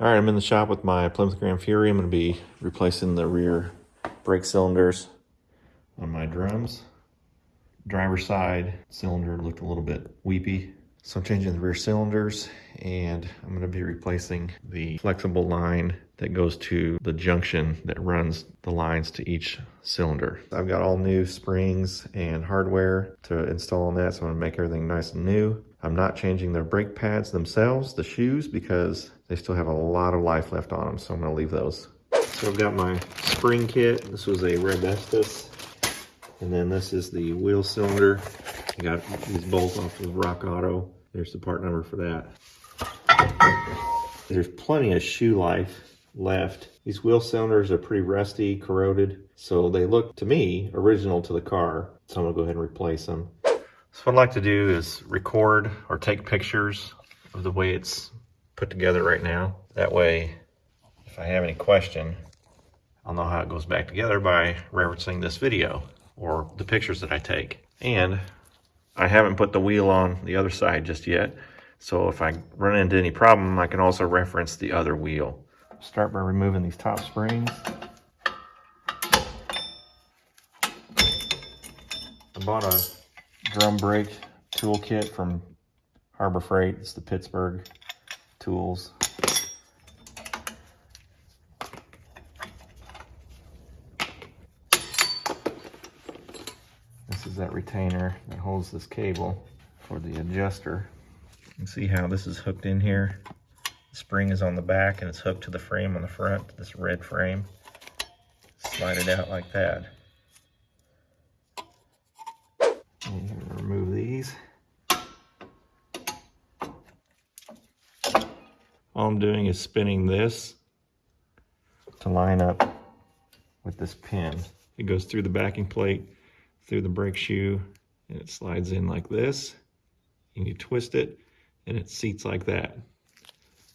All right, I'm in the shop with my Plymouth Gran Fury. I'm going to be replacing the rear brake cylinders on my drums. Driver's side cylinder looked a little bit weepy, so I'm changing the rear cylinders, and I'm going to be replacing the flexible line that goes to the junction that runs the lines to each cylinder. I've got all new springs and hardware to install on that, so I'm going to make everything nice and new. I'm not changing the brake pads themselves, the shoes, because they still have a lot of life left on them, so I'm going to leave those. So I've got my spring kit. This was a Red Estes, and then this is the wheel cylinder. I got these bolts off of Rock Auto. There's the part number for that. There's plenty of shoe life left. These wheel cylinders are pretty rusty, corroded, so they look, to me, original to the car. So I'm gonna go ahead and replace them. So what I'd like to do is record or take pictures of the way it's put together right now. That way, if I have any question, I'll know how it goes back together by referencing this video or the pictures that I take. And I haven't put the wheel on the other side just yet, so if I run into any problem, I can also reference the other wheel. Start by removing these top springs. I bought a drum brake toolkit from Harbor Freight. It's the Pittsburgh tools. This is that retainer that holds this cable for the adjuster. You can see how this is hooked in here. The spring is on the back and it's hooked to the frame on the front, this red frame. Slide it out like that. And you're gonna remove these. All I'm doing is spinning this to line up with this pin. It goes through the backing plate, through the brake shoe, and it slides in like this. And you twist it, and it seats like that.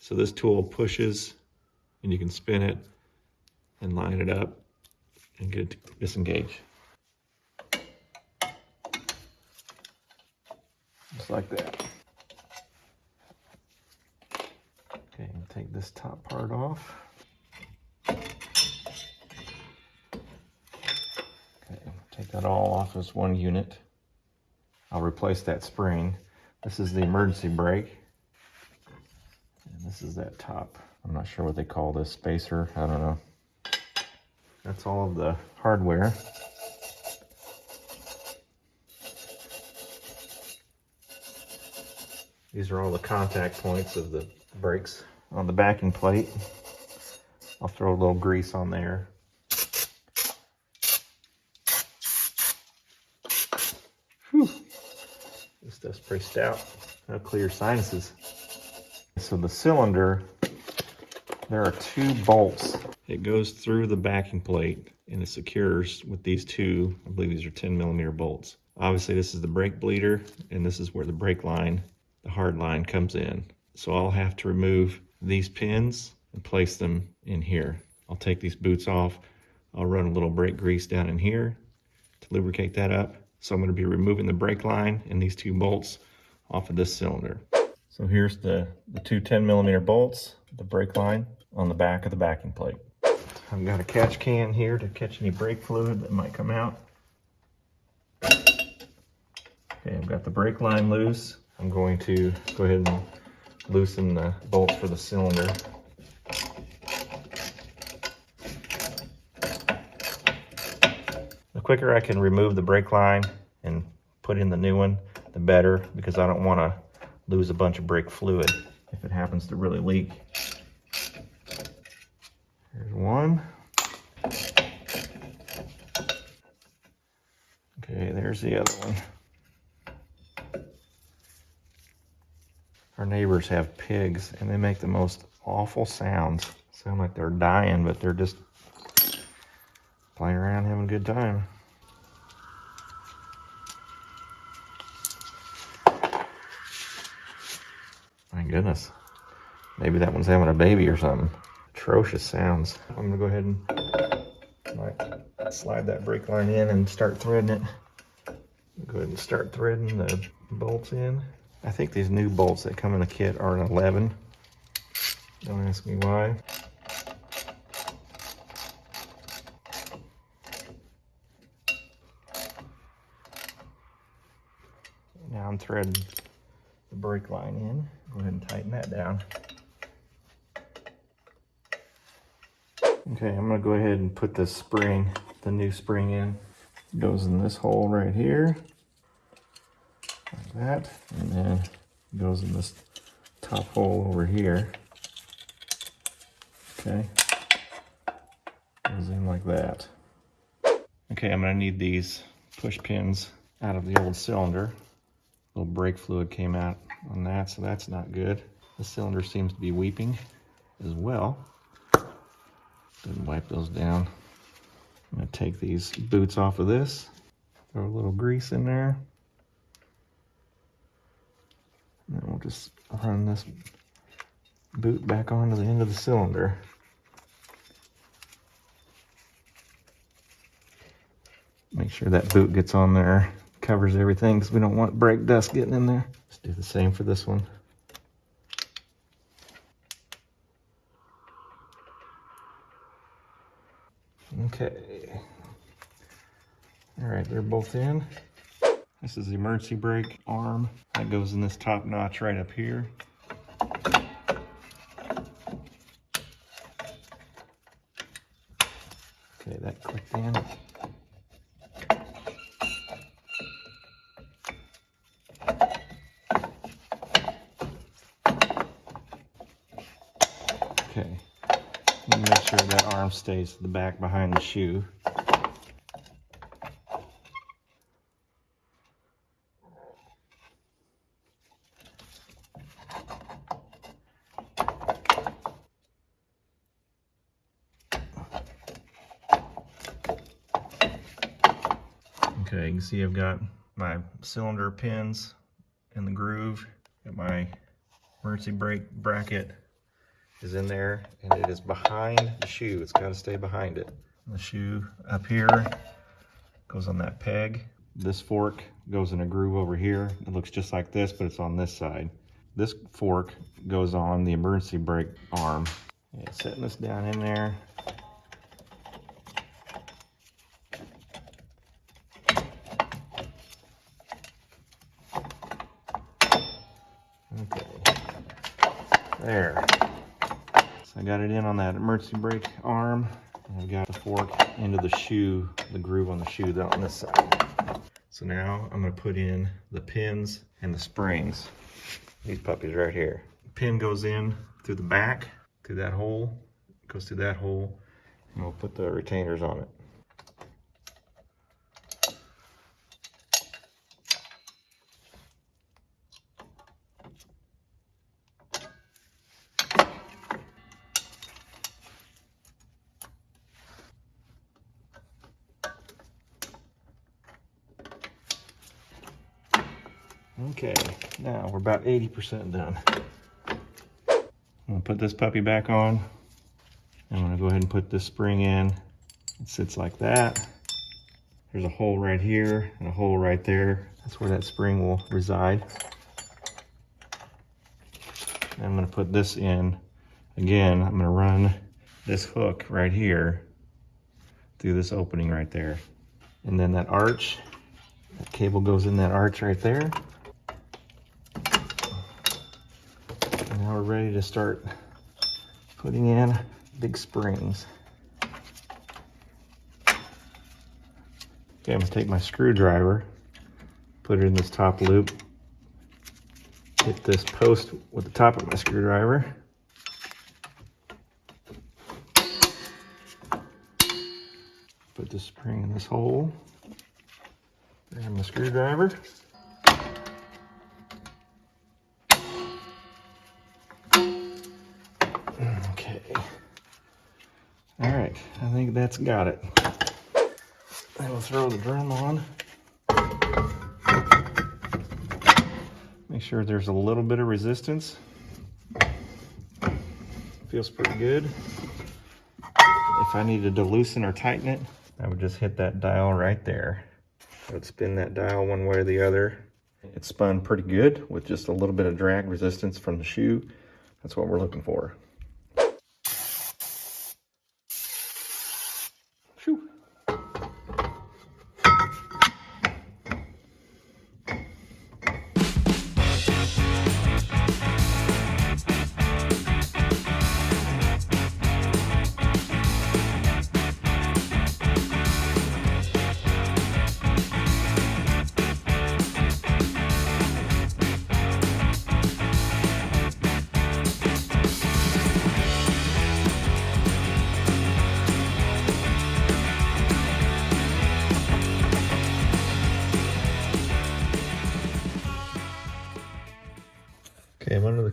So this tool pushes, and you can spin it and line it up and get it to disengage. Just like that. Okay, take this top part off. Take that all off as one unit. I'll replace that spring. This is the emergency brake. And this is that top. I'm not sure what they call this, spacer, I don't know. That's all of the hardware. These are all the contact points of the brakes on the backing plate. I'll throw a little grease on there. Whew. This stuff's pretty stout. That'll clear sinuses. So the cylinder, there are two bolts. It goes through the backing plate and it secures with these two, I believe these are 10mm bolts. Obviously this is the brake bleeder and this is where the brake line, the hard line, comes in. So I'll have to remove these pins and place them in here. I'll take these boots off. I'll run a little brake grease down in here to lubricate that up. So I'm going to be removing the brake line and these two bolts off of this cylinder. So here's the two 10mm bolts, the brake line on the back of the backing plate. I've got a catch can here to catch any brake fluid that might come out. Okay, I've got the brake line loose. I'm going to go ahead and loosen the bolts for the cylinder. The quicker I can remove the brake line and put in the new one, the better, because I don't want to lose a bunch of brake fluid if it happens to really leak. Here's one. Okay, there's the other one. Our neighbors have pigs and they make the most awful sounds. Sound like they're dying, but they're just playing around having a good time. My goodness. Maybe that one's having a baby or something. Atrocious sounds. I'm gonna go ahead and slide that brake line in and start threading it. Go ahead and start threading the bolts in. I think these new bolts that come in the kit are an 11. Don't ask me why. Now I'm threading the brake line in. Go ahead and tighten that down. Okay, I'm gonna go ahead and put this spring, the new spring in. It goes in this hole right here, like that, and then it goes in this top hole over here. Okay, goes in like that. Okay, I'm gonna need these push pins out of the old cylinder. A little brake fluid came out on that, so that's not good. The cylinder seems to be weeping as well. Didn't wipe those down. I'm gonna take these boots off of this, throw a little grease in there, and then we'll just run this boot back onto the end of the cylinder. Make sure that boot gets on there, covers everything, because we don't want brake dust getting in there. Let's do the same for this one. Okay. All right, they're both in. This is the emergency brake arm. That goes in this top notch right up here. Okay, that clicked in. Okay, make sure that arm stays to the back behind the shoe. Okay, you can see I've got my cylinder pins in the groove. Got my emergency brake bracket is in there, and it is behind the shoe. It's got to stay behind it. The shoe up here goes on that peg. This fork goes in a groove over here. It looks just like this, but it's on this side. This fork goes on the emergency brake arm. Yeah, setting this down in there. Okay, there. So I got it in on that emergency brake arm, and I've got the fork into the shoe, the groove on the shoe on this side. So now I'm going to put in the pins and the springs. These puppies right here. The pin goes in through the back, through that hole, goes through that hole, and we'll put the retainers on it. Okay, now we're about 80% done. I'm gonna put this puppy back on. I'm gonna go ahead and put this spring in. It sits like that. There's a hole right here and a hole right there. That's where that spring will reside. And I'm gonna put this in. Again, I'm gonna run this hook right here through this opening right there. And then that arch, that cable goes in that arch right there. Now we're ready to start putting in big springs. Okay, I'm gonna take my screwdriver, put it in this top loop, hit this post with the top of my screwdriver. Put the spring in this hole. Grab my screwdriver. Okay. All right, I think that's got it. I will throw the drum on. Make sure there's a little bit of resistance. Feels pretty good. If I needed to loosen or tighten it, I would just hit that dial right there. I would spin that dial one way or the other. It spun pretty good with just a little bit of drag resistance from the shoe. That's what we're looking for.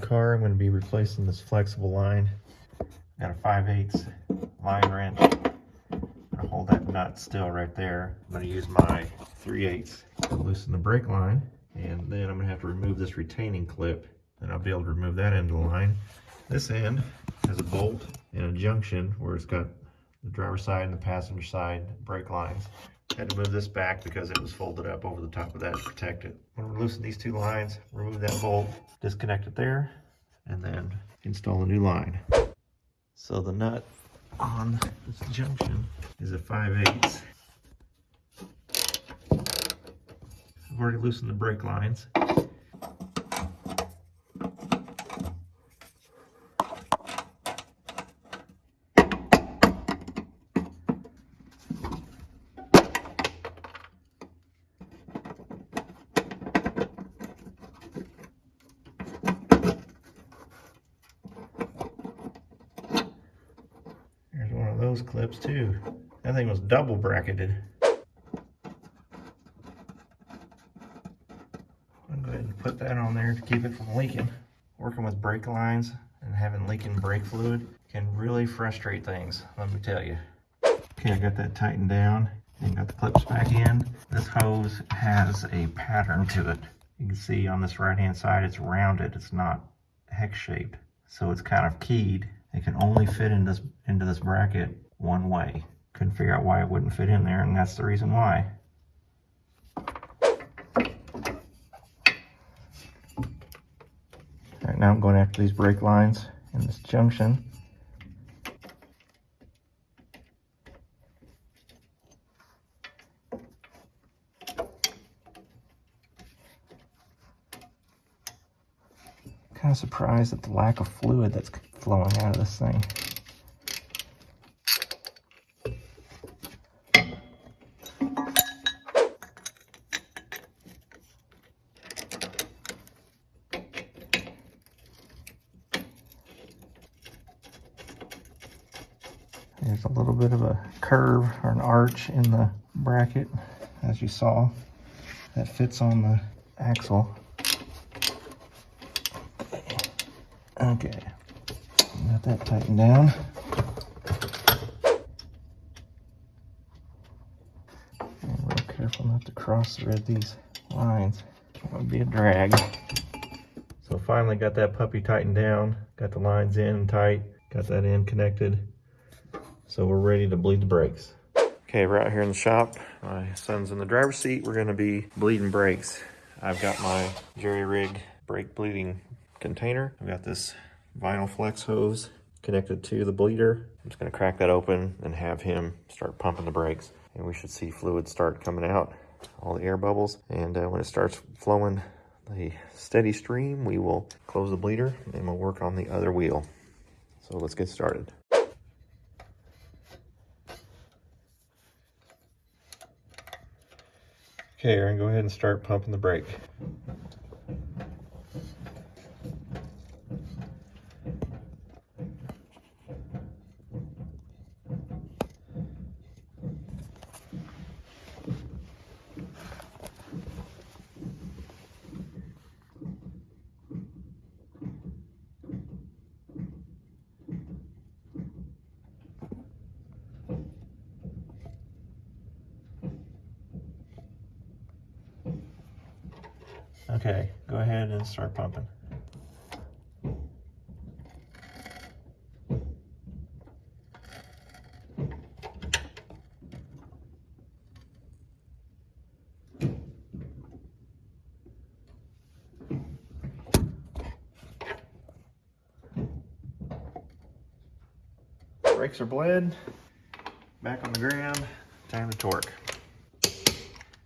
car, I'm going to be replacing this flexible line. Got a 5/8 line wrench. I'm going to hold that nut still right there. I'm going to use my 3/8 to loosen the brake line, and then I'm going to have to remove this retaining clip, and I'll be able to remove that end of the line. This end has a bolt and a junction where it's got the driver's side and the passenger side brake lines. I had to move this back because it was folded up over the top of that to protect it. I'm going to loosen these two lines, remove that bolt, disconnect it there, and then install a new line. So the nut on this junction is a 5/8. I've already loosened the brake lines. There's one of those clips too. That thing was double bracketed. I'm going to go ahead and put that on there to keep it from leaking. Working with brake lines and having leaking brake fluid can really frustrate things, let me tell you. Okay, I got that tightened down and got the clips back in. This hose has a pattern to it. You can see on this right hand side it's rounded, it's not hex shaped. So it's kind of keyed. It can only fit into this bracket one way. Couldn't figure out why it wouldn't fit in there, and that's the reason why. Right now I'm going after these brake lines in this junction. Kind of surprised at the lack of fluid that's flowing out of this thing. There's a little bit of a curve or an arch in the bracket, as you saw, that fits on the axle. Okay, got that tightened down. And real careful not to cross thread these lines. That would be a drag. So finally got that puppy tightened down, got the lines in and tight, got that end connected. So we're ready to bleed the brakes. Okay, we're out here in the shop. My son's in the driver's seat. We're gonna be bleeding brakes. I've got my jerry rig brake bleeding container. I've got this vinyl flex hose connected to the bleeder. I'm just gonna crack that open and have him start pumping the brakes. And we should see fluid start coming out, all the air bubbles. And when it starts flowing the steady stream, we will close the bleeder and we'll work on the other wheel. So let's get started. Okay, we're gonna go ahead and start pumping the brake. Okay, go ahead and start pumping. Brakes are bled, back on the ground, time to torque.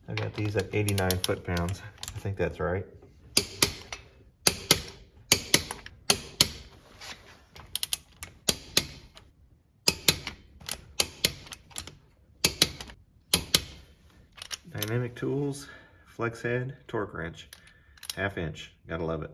I got these at 89 foot-pounds. I think that's right. Dynamic tools, flex head, torque wrench, 1/2 inch. Gotta love it.